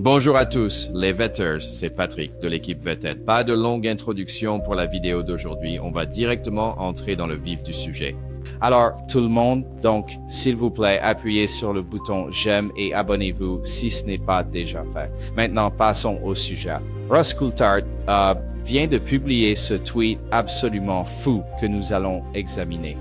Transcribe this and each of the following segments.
Bonjour à tous, les Vetters, c'est Patrick de l'équipe Vettet. Pas de longue introduction pour la vidéo d'aujourd'hui, on va directement entrer dans le vif du sujet. Alors, tout le monde, donc, s'il vous plaît, appuyez sur le bouton j'aime et abonnez-vous si ce n'est pas déjà fait. Maintenant, passons au sujet. Ross Coulthard vient de publier ce tweet absolument fou que nous allons examiner.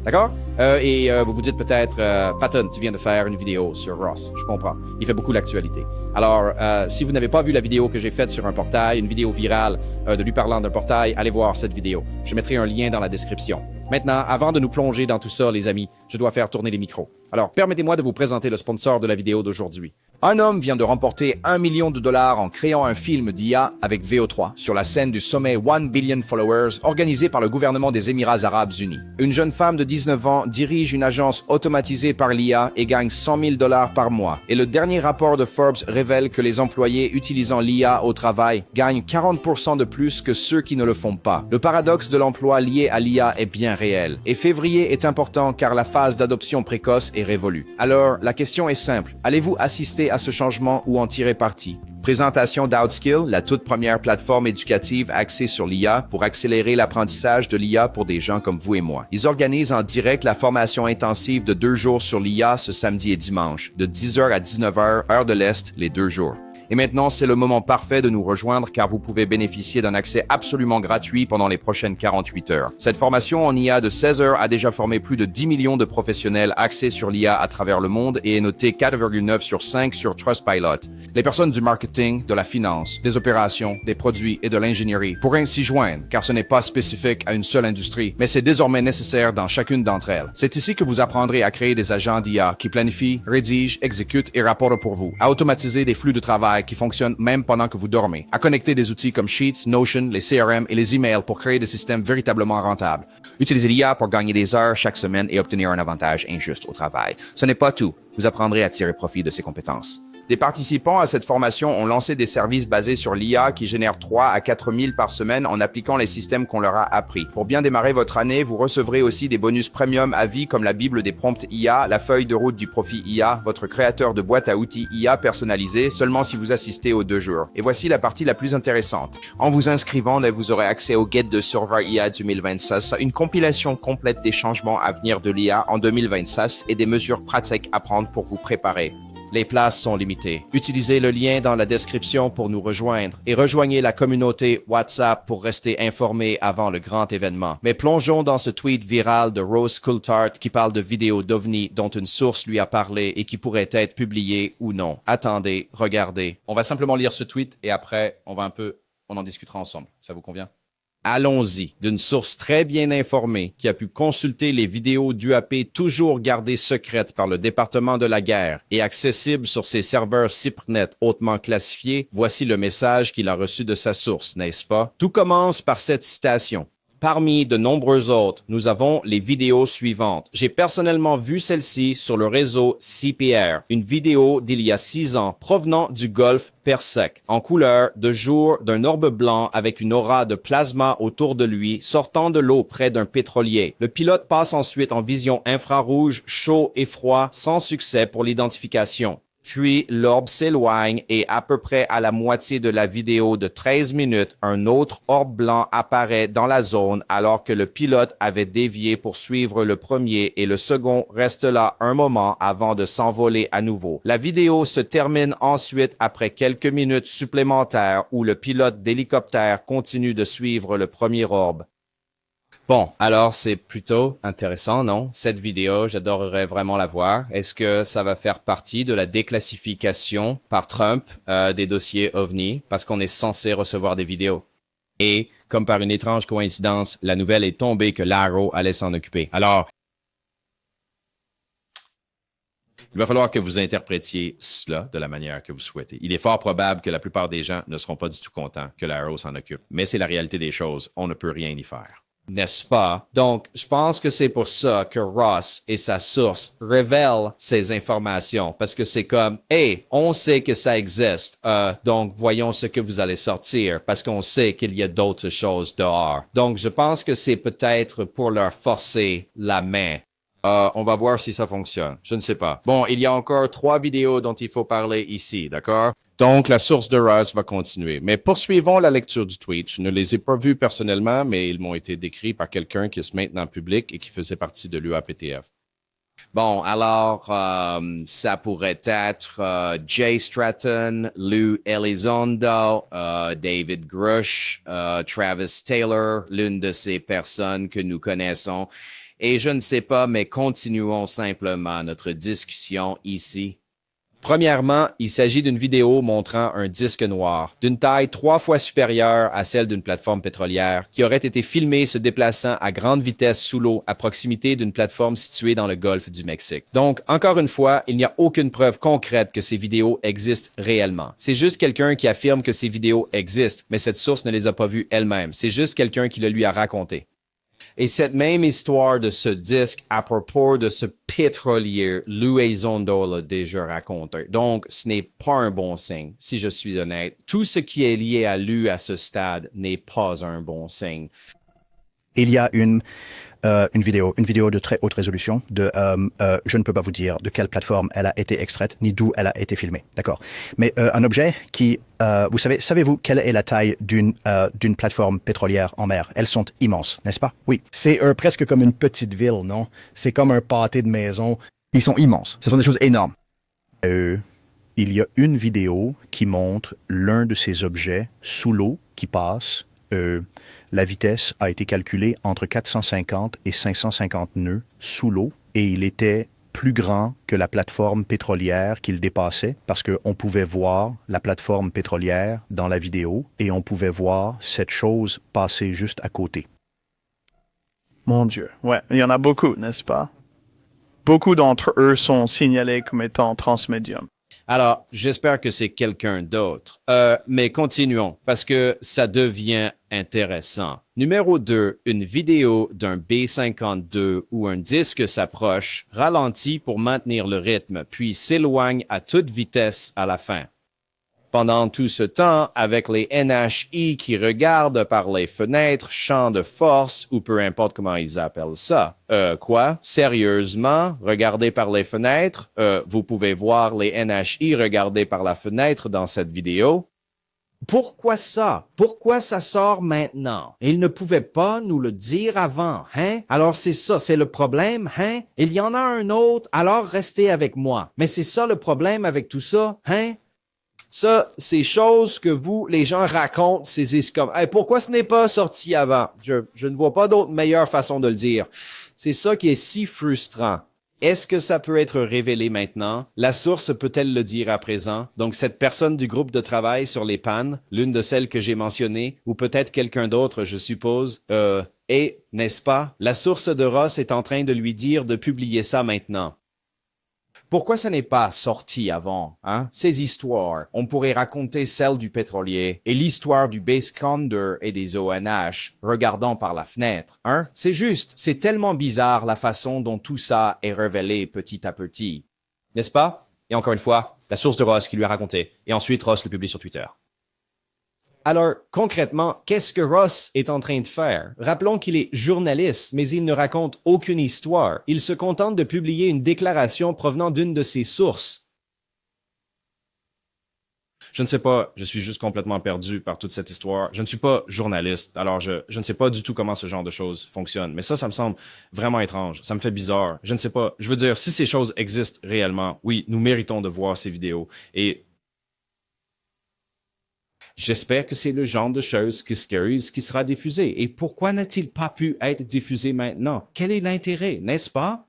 D'accord? Vous vous dites peut-être, Patton, tu viens de faire une vidéo sur Ross. Je comprends. Il fait beaucoup l'actualité. Alors, si vous n'avez pas vu la vidéo que j'ai faite sur un portail, une vidéo virale de lui parlant d'un portail, allez voir cette vidéo. Je mettrai un lien dans la description. Maintenant, avant de nous plonger dans tout ça, les amis, je dois faire tourner les micros. Alors, permettez-moi de vous présenter le sponsor de la vidéo d'aujourd'hui. Un homme vient de remporter $1 million en créant un film d'IA avec VO3 sur la scène du sommet 1 Billion Followers organisé par le gouvernement des Émirats Arabes Unis. Une jeune femme de 19 ans dirige une agence automatisée par l'IA et gagne $100 000 par mois. Et le dernier rapport de Forbes révèle que les employés utilisant l'IA au travail gagnent 40% de plus que ceux qui ne le font pas. Le paradoxe de l'emploi lié à l'IA est bien réel. Et février est important car la phase d'adoption précoce est révolue. Alors, la question est simple. Allez-vous assister à ce changement ou en tirer parti? Présentation d'Outskill, la toute première plateforme éducative axée sur l'IA pour accélérer l'apprentissage de l'IA pour des gens comme vous et moi. Ils organisent en direct la formation intensive de 2 jours sur l'IA ce samedi et dimanche, de 10h à 19h, heure de l'Est, les 2 jours. Et maintenant, c'est le moment parfait de nous rejoindre car vous pouvez bénéficier d'un accès absolument gratuit pendant les prochaines 48 heures. Cette formation en IA de 16 heures a déjà formé plus de 10 millions de professionnels axés sur l'IA à travers le monde et est notée 4,9 sur 5 sur Trustpilot. Les personnes du marketing, de la finance, des opérations, des produits et de l'ingénierie pourraient s'y joindre car ce n'est pas spécifique à une seule industrie, mais c'est désormais nécessaire dans chacune d'entre elles. C'est ici que vous apprendrez à créer des agents d'IA qui planifient, rédigent, exécutent et rapportent pour vous, à automatiser des flux de travail qui fonctionnent même pendant que vous dormez, à connecter des outils comme Sheets, Notion, les CRM et les emails pour créer des systèmes véritablement rentables. Utilisez l'IA pour gagner des heures chaque semaine et obtenir un avantage injuste au travail. Ce n'est pas tout. Vous apprendrez à tirer profit de ces compétences. Des participants à cette formation ont lancé des services basés sur l'IA qui génèrent 3 à 4 000 par semaine en appliquant les systèmes qu'on leur a appris. Pour bien démarrer votre année, vous recevrez aussi des bonus premium à vie comme la Bible des prompts IA, la feuille de route du profit IA, votre créateur de boîte à outils IA personnalisé seulement si vous assistez aux 2 jours. Et voici la partie la plus intéressante. En vous inscrivant, vous aurez accès au Guide de Server IA 2026, une compilation complète des changements à venir de l'IA en 2026 et des mesures pratiques à prendre pour vous préparer. Les places sont limitées. Utilisez le lien dans la description pour nous rejoindre et rejoignez la communauté WhatsApp pour rester informé avant le grand événement. Mais plongeons dans ce tweet viral de Ross Coulthard qui parle de vidéos d'OVNI dont une source lui a parlé et qui pourrait être publiées ou non. Attendez, regardez. On va simplement lire ce tweet et après, on en discutera ensemble. Ça vous convient? Allons-y, d'une source très bien informée qui a pu consulter les vidéos d'UAP toujours gardées secrètes par le département de la guerre et accessibles sur ses serveurs CIPRNet hautement classifiés, voici le message qu'il a reçu de sa source, n'est-ce pas? Tout commence par cette citation. Parmi de nombreux autres, nous avons les vidéos suivantes. J'ai personnellement vu celle-ci sur le réseau CPR, une vidéo d'il y a 6 ans provenant du golfe Persec, en couleur de jour d'un orbe blanc avec une aura de plasma autour de lui sortant de l'eau près d'un pétrolier. Le pilote passe ensuite en vision infrarouge, chaud et froid, sans succès pour l'identification. Puis l'orbe s'éloigne et à peu près à la moitié de la vidéo de 13 minutes, un autre orbe blanc apparaît dans la zone alors que le pilote avait dévié pour suivre le premier et le second reste là un moment avant de s'envoler à nouveau. La vidéo se termine ensuite après quelques minutes supplémentaires où le pilote d'hélicoptère continue de suivre le premier orbe. Bon, alors c'est plutôt intéressant, non? Cette vidéo, j'adorerais vraiment la voir. Est-ce que ça va faire partie de la déclassification par Trump des dossiers OVNI parce qu'on est censé recevoir des vidéos? Et, comme par une étrange coïncidence, la nouvelle est tombée que l'Arrow allait s'en occuper. Alors, il va falloir que vous interprétiez cela de la manière que vous souhaitez. Il est fort probable que la plupart des gens ne seront pas du tout contents que l'Arrow s'en occupe. Mais c'est la réalité des choses. On ne peut rien y faire. N'est-ce pas? Donc, je pense que c'est pour ça que Ross et sa source révèlent ces informations, parce que c'est comme, hey, on sait que ça existe, donc voyons ce que vous allez sortir, parce qu'on sait qu'il y a d'autres choses dehors. Donc, je pense que c'est peut-être pour leur forcer la main. On va voir si ça fonctionne. Je ne sais pas. Bon, il y a encore 3 vidéos dont il faut parler ici, d'accord? Donc, la source de Ross va continuer. Mais poursuivons la lecture du tweet. Je ne les ai pas vus personnellement, mais ils m'ont été décrits par quelqu'un qui est maintenant public et qui faisait partie de l'UAPTF. Bon, alors, ça pourrait être Jay Stratton, Lou Elizondo, David Grush, Travis Taylor, l'une de ces personnes que nous connaissons. Et je ne sais pas, mais continuons simplement notre discussion ici. Premièrement, il s'agit d'une vidéo montrant un disque noir, d'une taille 3 fois supérieure à celle d'une plateforme pétrolière, qui aurait été filmé se déplaçant à grande vitesse sous l'eau à proximité d'une plateforme située dans le golfe du Mexique. Donc, encore une fois, il n'y a aucune preuve concrète que ces vidéos existent réellement. C'est juste quelqu'un qui affirme que ces vidéos existent, mais cette source ne les a pas vues elle-même. C'est juste quelqu'un qui le lui a raconté. Et cette même histoire de ce disque à propos de ce pétrolier, Lou Elizondo l'a déjà raconté. Donc, ce n'est pas un bon signe, si je suis honnête. Tout ce qui est lié à Lou à ce stade n'est pas un bon signe. Il y a une vidéo de très haute résolution je ne peux pas vous dire de quelle plateforme elle a été extraite, ni d'où elle a été filmée, d'accord? Mais un objet qui, savez-vous quelle est la taille d'une plateforme pétrolière en mer? Elles sont immenses, n'est-ce pas? Oui. C'est presque comme une petite ville, non? C'est comme un pâté de maison. Ils sont immenses. Ce sont des choses énormes. Il y a une vidéo qui montre l'un de ces objets sous l'eau qui passe. La vitesse a été calculée entre 450 et 550 nœuds sous l'eau et il était plus grand que la plateforme pétrolière qu'il dépassait parce qu'on pouvait voir la plateforme pétrolière dans la vidéo et on pouvait voir cette chose passer juste à côté. Mon Dieu, ouais, il y en a beaucoup, n'est-ce pas? Beaucoup d'entre eux sont signalés comme étant transmédium. Alors, j'espère que c'est quelqu'un d'autre. Mais continuons, parce que ça devient intéressant. Numéro 2, une vidéo d'un B-52 où un disque s'approche, ralentit pour maintenir le rythme, puis s'éloigne à toute vitesse à la fin. Pendant tout ce temps, avec les NHI qui regardent par les fenêtres, champ de force, ou peu importe comment ils appellent ça. Quoi? Sérieusement? Regarder par les fenêtres? Vous pouvez voir les NHI regarder par la fenêtre dans cette vidéo. Pourquoi ça? Pourquoi ça sort maintenant? Ils ne pouvaient pas nous le dire avant, hein? Alors c'est ça, c'est le problème, hein? Il y en a un autre, alors restez avec moi. Mais c'est ça le problème avec tout ça, hein? Ça, ces choses que vous, les gens racontent, c'est comme hey, « Pourquoi ce n'est pas sorti avant? » Je ne vois pas d'autre meilleure façon de le dire. C'est ça qui est si frustrant. Est-ce que ça peut être révélé maintenant? La source peut-elle le dire à présent? Donc cette personne du groupe de travail sur les pannes, l'une de celles que j'ai mentionnées, ou peut-être quelqu'un d'autre, je suppose, et, n'est-ce pas, la source de Ross est en train de lui dire de publier ça maintenant. Pourquoi ça n'est pas sorti avant, hein? Ces histoires, on pourrait raconter celle du pétrolier et l'histoire du Base Condor et des ONH, regardant par la fenêtre, hein? C'est juste, c'est tellement bizarre la façon dont tout ça est révélé petit à petit. N'est-ce pas? Et encore une fois, la source de Ross qui lui a raconté, et ensuite Ross le publie sur Twitter. Alors, concrètement, qu'est-ce que Ross est en train de faire? Rappelons qu'il est journaliste, mais il ne raconte aucune histoire. Il se contente de publier une déclaration provenant d'une de ses sources. Je ne sais pas, je suis juste complètement perdu par toute cette histoire. Je ne suis pas journaliste, alors je ne sais pas du tout comment ce genre de choses fonctionne. Mais ça me semble vraiment étrange. Ça me fait bizarre. Je ne sais pas. Je veux dire, si ces choses existent réellement, oui, nous méritons de voir ces vidéos. Et j'espère que c'est le genre de choses qui sera diffusé. Et pourquoi n'a-t-il pas pu être diffusé maintenant? Quel est l'intérêt, n'est-ce pas?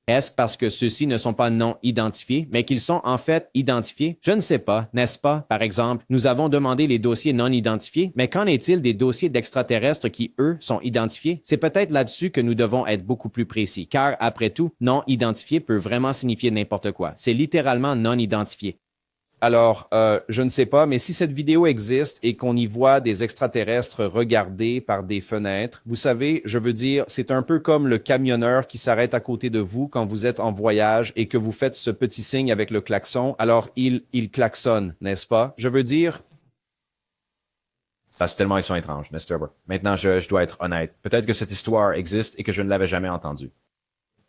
Est-ce parce que ceux-ci ne sont pas non identifiés, mais qu'ils sont en fait identifiés? Je ne sais pas, n'est-ce pas? Par exemple, nous avons demandé les dossiers non identifiés, mais qu'en est-il des dossiers d'extraterrestres qui, eux, sont identifiés? C'est peut-être là-dessus que nous devons être beaucoup plus précis, car après tout, non identifié peut vraiment signifier n'importe quoi. C'est littéralement non identifié. Alors, je ne sais pas, mais si cette vidéo existe et qu'on y voit des extraterrestres regarder par des fenêtres, vous savez, je veux dire, c'est un peu comme le camionneur qui s'arrête à côté de vous quand vous êtes en voyage et que vous faites ce petit signe avec le klaxon. Alors, il klaxonne, n'est-ce pas? Je veux dire... Ça, c'est tellement, ils sont étranges, n'est-ce pas? Maintenant, je dois être honnête. Peut-être que cette histoire existe et que je ne l'avais jamais entendue.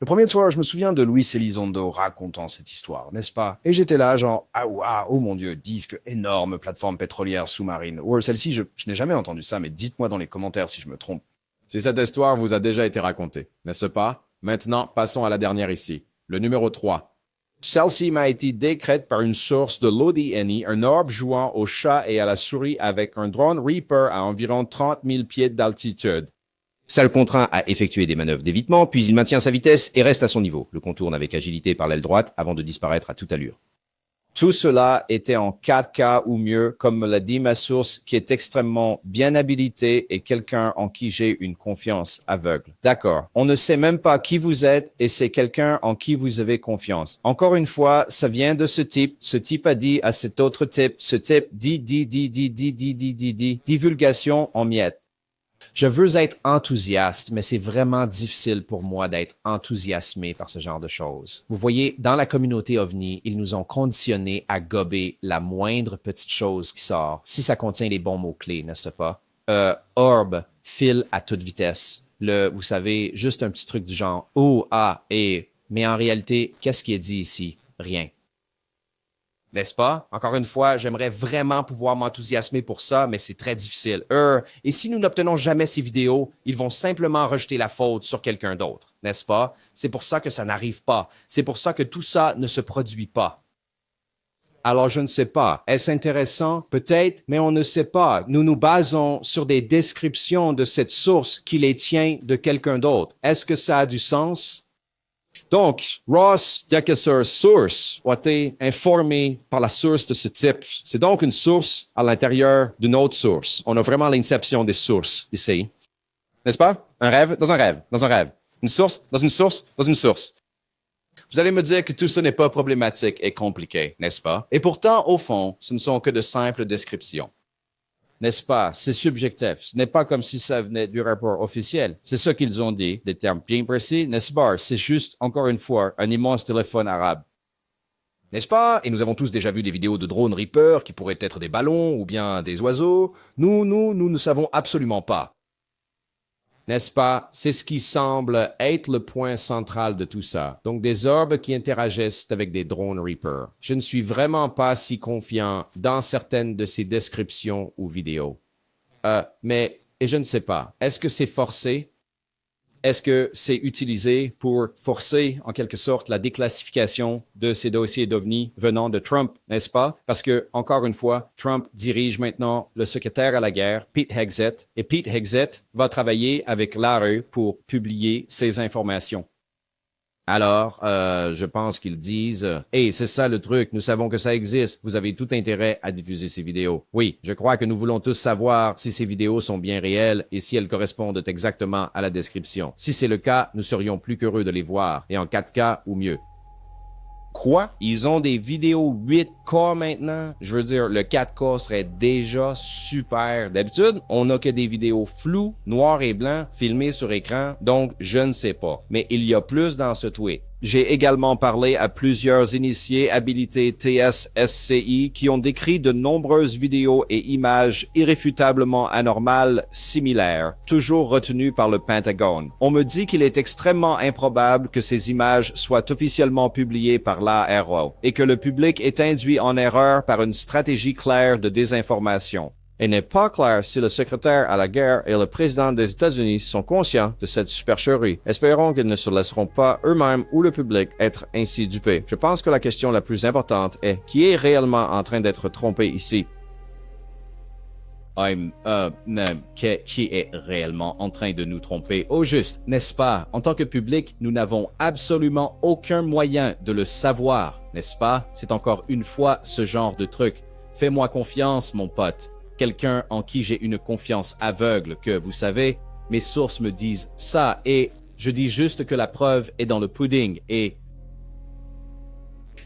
Le premier soir, je me souviens de Luis Elizondo racontant cette histoire, n'est-ce pas? Et j'étais là, genre, ah ouah, oh mon Dieu, disque, énorme plateforme pétrolière sous-marine. Ou celle-ci, je n'ai jamais entendu ça, mais dites-moi dans les commentaires si je me trompe. Si cette histoire vous a déjà été racontée, n'est-ce pas? Maintenant, passons à la dernière ici. Le numéro 3. Celle-ci m'a été décrite par une source de l'ODNI, un orbe jouant au chat et à la souris avec un drone Reaper à environ 30 000 pieds d'altitude. Ça le contraint à effectuer des manœuvres d'évitement, puis il maintient sa vitesse et reste à son niveau, le contourne avec agilité par l'aile droite avant de disparaître à toute allure. Tout cela était en 4K ou mieux, comme me l'a dit ma source, qui est extrêmement bien habilitée et quelqu'un en qui j'ai une confiance aveugle. D'accord. On ne sait même pas qui vous êtes et c'est quelqu'un en qui vous avez confiance. Encore une fois, ça vient de ce type. Ce type a dit à cet autre type. Ce type dit, divulgation en miettes. Je veux être enthousiaste, mais c'est vraiment difficile pour moi d'être enthousiasmé par ce genre de choses. Vous voyez, dans la communauté OVNI, ils nous ont conditionnés à gober la moindre petite chose qui sort, si ça contient les bons mots-clés, n'est-ce pas? Orb, file à toute vitesse. Vous savez, juste un petit truc du genre « oh, ah, et ». Mais en réalité, qu'est-ce qui est dit ici? Rien. N'est-ce pas? Encore une fois, j'aimerais vraiment pouvoir m'enthousiasmer pour ça, mais c'est très difficile. Et si nous n'obtenons jamais ces vidéos, ils vont simplement rejeter la faute sur quelqu'un d'autre, n'est-ce pas? C'est pour ça que ça n'arrive pas. C'est pour ça que tout ça ne se produit pas. Alors, je ne sais pas. Est-ce intéressant? Peut-être, mais on ne sait pas. Nous nous basons sur des descriptions de cette source qui les tient de quelqu'un d'autre. Est-ce que ça a du sens? Donc, Ross Decusser Source a été informé par la source de ce type. C'est donc une source à l'intérieur d'une autre source. On a vraiment l'inception des sources ici. N'est-ce pas? Un rêve dans un rêve, dans un rêve. Une source dans une source dans une source. Vous allez me dire que tout ça n'est pas problématique et compliqué, n'est-ce pas? Et pourtant, au fond, ce ne sont que de simples descriptions. N'est-ce pas? C'est subjectif. Ce n'est pas comme si ça venait du rapport officiel. C'est ça qu'ils ont dit, des termes bien précis, n'est-ce pas? C'est juste, encore une fois, un immense téléphone arabe. N'est-ce pas? Et nous avons tous déjà vu des vidéos de drones Reaper qui pourraient être des ballons ou bien des oiseaux. Nous ne savons absolument pas. N'est-ce pas? C'est ce qui semble être le point central de tout ça. Donc, des orbes qui interagissent avec des drones Reaper. Je ne suis vraiment pas si confiant dans certaines de ces descriptions ou vidéos. Mais je ne sais pas. Est-ce que c'est forcé? Est-ce que c'est utilisé pour forcer, en quelque sorte, la déclassification de ces dossiers d'OVNI venant de Trump, n'est-ce pas? Parce que, encore une fois, Trump dirige maintenant le secrétaire à la guerre, Pete Hegseth, et Pete Hegseth va travailler avec l'ARE pour publier ces informations. Alors, je pense qu'ils disent « Hey, c'est ça le truc, nous savons que ça existe, vous avez tout intérêt à diffuser ces vidéos. » Oui, je crois que nous voulons tous savoir si ces vidéos sont bien réelles et si elles correspondent exactement à la description. Si c'est le cas, nous serions plus qu'heureux de les voir, et en 4K ou mieux. Quoi? Ils ont des vidéos 8K maintenant? Je veux dire, le 4K serait déjà super. D'habitude, on n'a que des vidéos floues, noir et blanc, filmées sur écran, donc je ne sais pas. Mais il y a plus dans ce tweet. J'ai également parlé à plusieurs initiés habilités TS-SCI qui ont décrit de nombreuses vidéos et images irréfutablement anormales similaires, toujours retenues par le Pentagone. On me dit qu'il est extrêmement improbable que ces images soient officiellement publiées par l'ARO et que le public est induit en erreur par une stratégie claire de désinformation. Il n'est pas clair si le secrétaire à la guerre et le président des États-Unis sont conscients de cette supercherie. Espérons qu'ils ne se laisseront pas eux-mêmes ou le public être ainsi dupés. Je pense que la question la plus importante est qui est réellement en train d'être trompé ici? Qui est réellement en train de nous tromper au juste, n'est-ce pas? En tant que public, nous n'avons absolument aucun moyen de le savoir, n'est-ce pas? C'est encore une fois ce genre de truc. Fais-moi confiance, mon pote. Quelqu'un en qui j'ai une confiance aveugle que, vous savez, mes sources me disent ça et je dis juste que la preuve est dans le pudding et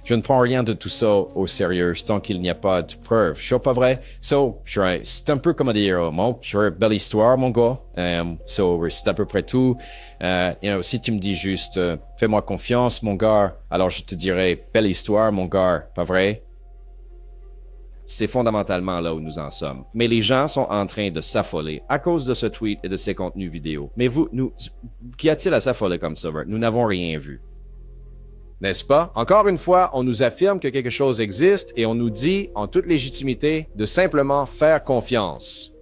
je ne prends rien de tout ça au sérieux tant qu'il n'y a pas de preuve. Je suis pas vrai? C'est un peu comme dire, belle histoire, mon gars. C'est à peu près tout. Si tu me dis juste, fais-moi confiance, mon gars, alors je te dirai, belle histoire, mon gars, pas vrai? C'est fondamentalement là où nous en sommes. Mais les gens sont en train de s'affoler à cause de ce tweet et de ses contenus vidéo. Mais qu'y a-t-il à s'affoler comme ça, Bert? Nous n'avons rien vu. N'est-ce pas? Encore une fois, on nous affirme que quelque chose existe et on nous dit, en toute légitimité, de simplement faire confiance.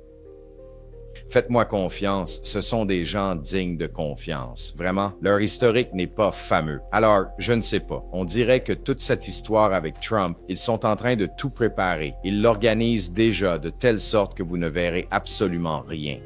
Faites-moi confiance, ce sont des gens dignes de confiance. Vraiment, leur historique n'est pas fameux. Alors, je ne sais pas. On dirait que toute cette histoire avec Trump, ils sont en train de tout préparer. Ils l'organisent déjà de telle sorte que vous ne verrez absolument rien.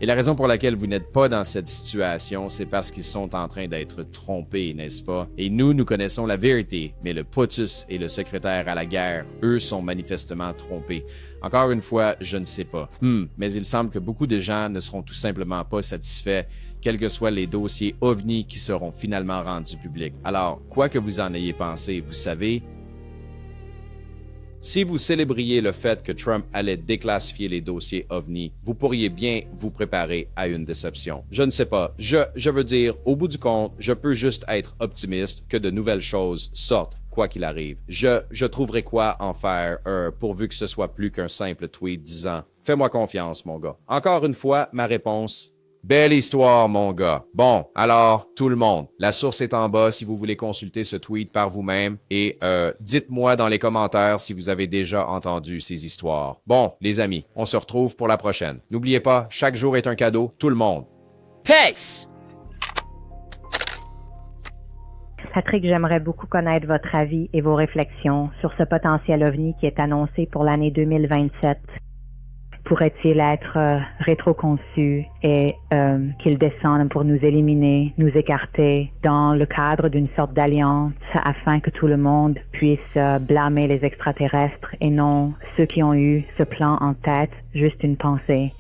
Et la raison pour laquelle vous n'êtes pas dans cette situation, c'est parce qu'ils sont en train d'être trompés, n'est-ce pas? Et nous connaissons la vérité, mais le POTUS et le secrétaire à la guerre, eux, sont manifestement trompés. Encore une fois, je ne sais pas. Mais il semble que beaucoup de gens ne seront tout simplement pas satisfaits, quels que soient les dossiers OVNI qui seront finalement rendus publics. Alors, quoi que vous en ayez pensé, vous savez, si vous célébriez le fait que Trump allait déclassifier les dossiers OVNI, vous pourriez bien vous préparer à une déception. Je ne sais pas. Je veux dire, au bout du compte, je peux juste être optimiste que de nouvelles choses sortent, quoi qu'il arrive. Je trouverai quoi en faire, pourvu que ce soit plus qu'un simple tweet disant « Fais-moi confiance, mon gars ». Encore une fois, ma réponse... Belle histoire, mon gars. Bon, alors, tout le monde, la source est en bas si vous voulez consulter ce tweet par vous-même et dites-moi dans les commentaires si vous avez déjà entendu ces histoires. Bon, les amis, on se retrouve pour la prochaine. N'oubliez pas, chaque jour est un cadeau, tout le monde. Peace! Patrick, j'aimerais beaucoup connaître votre avis et vos réflexions sur ce potentiel OVNI qui est annoncé pour l'année 2027. Pourrait-il être rétroconçu et qu'il descende pour nous éliminer, nous écarter dans le cadre d'une sorte d'alliance afin que tout le monde puisse blâmer les extraterrestres et non ceux qui ont eu ce plan en tête, juste une pensée.